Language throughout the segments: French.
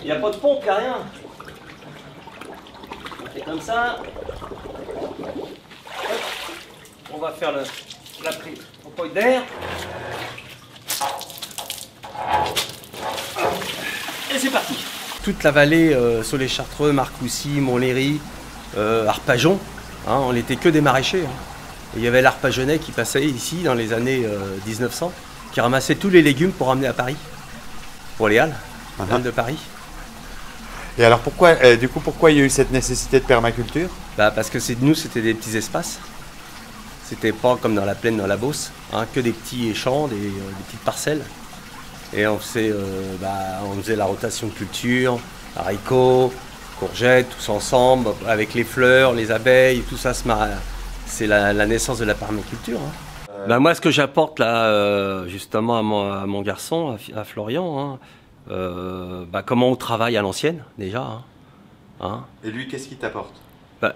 Il n'y a pas de pompe, il n'y a rien. Et comme ça, hop, on va faire la prise au point d'air. Et c'est parti. Toute la vallée, Soleil-Chartreux, Marcoussis, Montlhéry, Arpajon, hein, on n'était que des maraîchers. Hein. Et il y avait l'Arpajonais qui passait ici dans les années 1900, qui ramassait tous les légumes pour emmener à Paris, pour les halles, de Paris. Et alors pourquoi il y a eu cette nécessité de permaculture? Parce que nous, c'était des petits espaces. C'était pas comme dans la plaine, dans la Beauce, hein, que des petits champs, des petites parcelles. Et on faisait la rotation de culture, haricots, courgettes, tous ensemble, avec les fleurs, les abeilles, tout ça, c'est la naissance de la permaculture. Hein. Moi, ce que j'apporte là, justement, à mon garçon, à Florian, hein, comment on travaille à l'ancienne, déjà. Hein. Et lui, qu'est-ce qu'il t'apporte?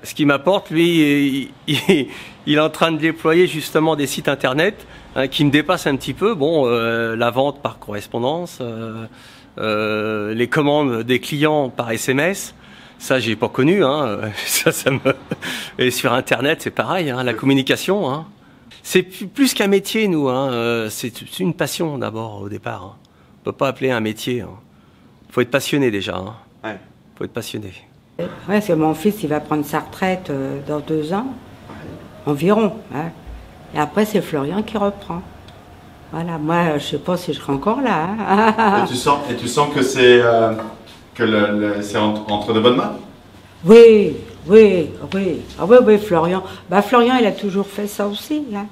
Ce qu'il m'apporte, lui, il est en train de déployer justement des sites internet qui me dépassent un petit peu. Bon, la vente par correspondance, les commandes des clients par SMS, ça j'ai pas connu. Hein. Et sur internet, c'est pareil, hein, la communication. Hein. C'est plus qu'un métier, nous. Hein. C'est une passion d'abord au départ. Hein. On peut pas appeler un métier. Hein. Faut être passionné déjà. Hein. Ouais. Faut être passionné. Ouais, parce que mon fils, il va prendre sa retraite dans 2 ans, environ. Hein. Et après, c'est Florian qui reprend. Voilà, moi, je sais pas si je serai encore là. Hein. Et tu sens que c'est entre de bonnes mains? Oui. Ah oui, Florian. Florian, il a toujours fait ça aussi. Hein.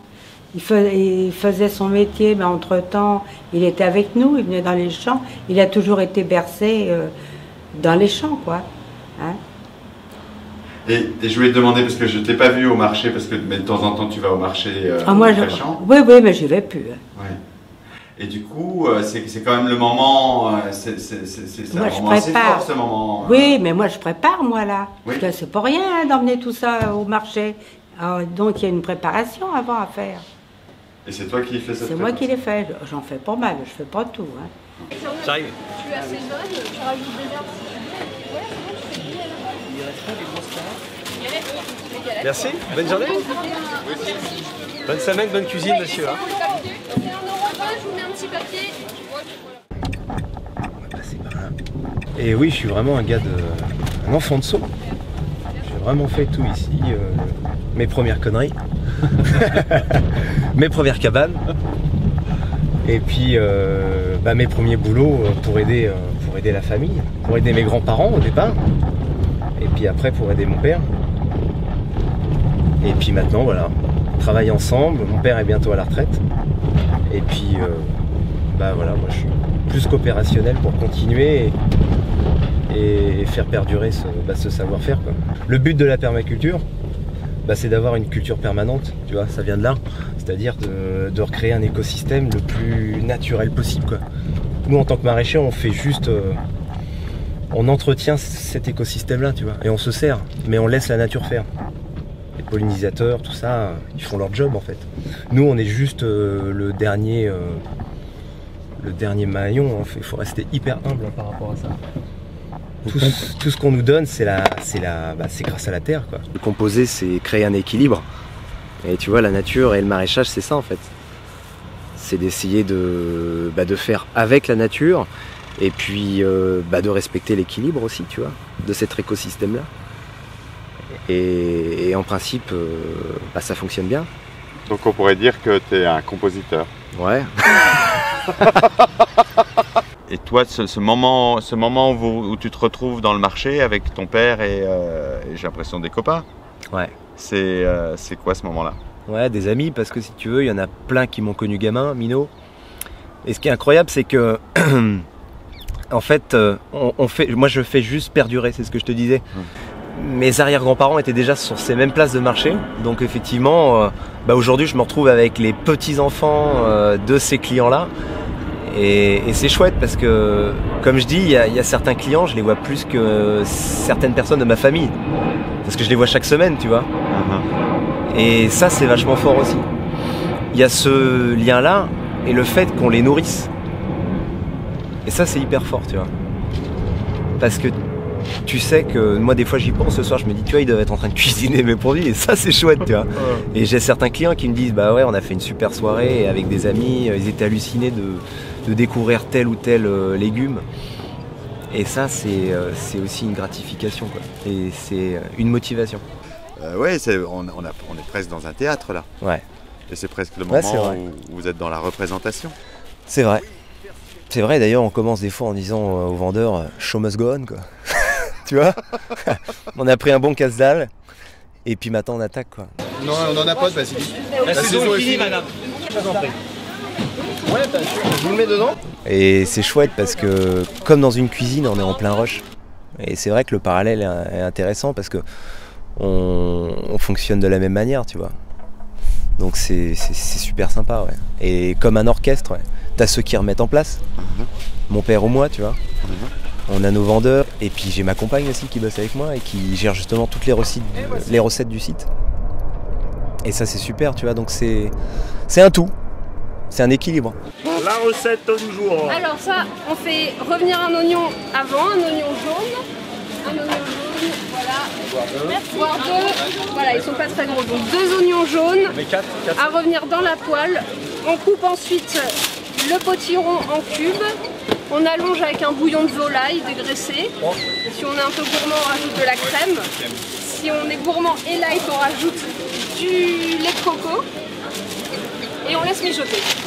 Il faisait son métier, mais entre-temps, il était avec nous, il venait dans les champs. Il a toujours été bercé dans les champs, quoi. Hein? Et je voulais te demander, parce que je ne t'ai pas vu au marché, mais de temps en temps tu vas au marché champ. Oui, mais j'y vais plus. Ouais. Et du coup, c'est quand même le moment, c'est un moment assez fort, ce moment. Oui, mais moi je prépare, moi là. Oui. Parce que c'est pas rien hein, d'emmener tout ça au marché. Alors, donc il y a une préparation avant à faire. Et c'est toi qui fais cette C'est moi qui l'ai fait. J'en fais pas mal, je fais pas tout. Hein. J'arrive. Tu assaisonnes, tu rajoutes des herbes si tu veux. Ouais, c'est bon, tu fais bien. Merci, bonne journée. Bonne semaine, bonne cuisine, monsieur. Hein. C'est 1,20 €, je vous mets un petit papier. Et oui, je suis vraiment un enfant de Sceaux. J'ai vraiment fait tout ici. Mes premières conneries, mes premières cabanes, et puis mes premiers boulots pour aider la famille, pour aider mes grands-parents au départ, et puis après pour aider mon père. Et puis maintenant, voilà, on travaille ensemble. Mon père est bientôt à la retraite. Et puis, voilà, moi je suis plus qu'opérationnel pour continuer et faire perdurer ce savoir-faire, quoi. Le but de la permaculture, c'est d'avoir une culture permanente, tu vois, ça vient de là. C'est-à-dire de recréer un écosystème le plus naturel possible, quoi. Nous, en tant que maraîchers, on fait juste... on entretient cet écosystème-là, tu vois, et on se sert, mais on laisse la nature faire. Les pollinisateurs, tout ça, ils font leur job en fait. Nous, on est juste le dernier maillon. Hein. Il faut rester hyper humble par rapport à ça. Tout ce qu'on nous donne, c'est grâce à la terre, quoi. Le composer, c'est créer un équilibre. Et tu vois, la nature et le maraîchage, c'est ça en fait. C'est d'essayer de faire avec la nature et puis de respecter l'équilibre aussi, tu vois, de cet écosystème-là. Et en principe, ça fonctionne bien. Donc on pourrait dire que tu es un compositeur. Ouais. Et toi, ce moment où tu te retrouves dans le marché avec ton père et j'ai l'impression des copains. Ouais. C'est quoi ce moment-là? Ouais, des amis, parce que si tu veux, il y en a plein qui m'ont connu gamin, minot. Et ce qui est incroyable, c'est que en fait, moi je fais juste perdurer, c'est ce que je te disais. Mes arrière-grands-parents étaient déjà sur ces mêmes places de marché, donc effectivement, aujourd'hui je me retrouve avec les petits-enfants de ces clients-là, et c'est chouette parce que, comme je dis, il y a certains clients, je les vois plus que certaines personnes de ma famille, parce que je les vois chaque semaine, tu vois. Et ça, c'est vachement fort aussi. Il y a ce lien-là et le fait qu'on les nourrisse. Et ça, c'est hyper fort, tu vois. parce que tu sais que moi des fois j'y pense ce soir, je me dis tu vois ils doivent être en train de cuisiner mes produits et ça c'est chouette tu vois. Et j'ai certains clients qui me disent bah ouais on a fait une super soirée avec des amis, ils étaient hallucinés de découvrir tel ou tel légume. Et ça c'est aussi une gratification quoi. Et c'est une motivation. Ouais, on est presque dans un théâtre là. Ouais. Et c'est presque le moment où vous êtes dans la représentation. C'est vrai. C'est vrai, d'ailleurs, on commence des fois en disant aux vendeurs « show must go on », quoi. Tu vois. On a pris un bon casse-dalle, et puis maintenant on attaque, quoi. Non, on n'en a pas de basilic. La saison est finie, madame. Je vous en prie. Ouais, je vous le mets dedans. Et c'est chouette parce que, comme dans une cuisine, on est en plein rush. Et c'est vrai que le parallèle est intéressant parce que on fonctionne de la même manière, tu vois. Donc c'est super sympa, ouais. Et comme un orchestre, ouais. T'as ceux qui remettent en place, mon père ou moi, tu vois. On a nos vendeurs, et puis j'ai ma compagne aussi qui bosse avec moi et qui gère justement toutes les recettes du site. Et ça c'est super, tu vois, donc c'est un tout, c'est un équilibre. La recette du jour. Alors ça, on fait revenir un oignon avant, un oignon jaune, voilà, voire deux, voilà, ils sont pas très gros, donc 2 oignons jaunes à revenir dans la poêle. On coupe ensuite le potiron en cubes, on allonge avec un bouillon de volaille dégraissé. Si on est un peu gourmand, on rajoute de la crème. Si on est gourmand et light, on rajoute du lait de coco et on laisse mijoter.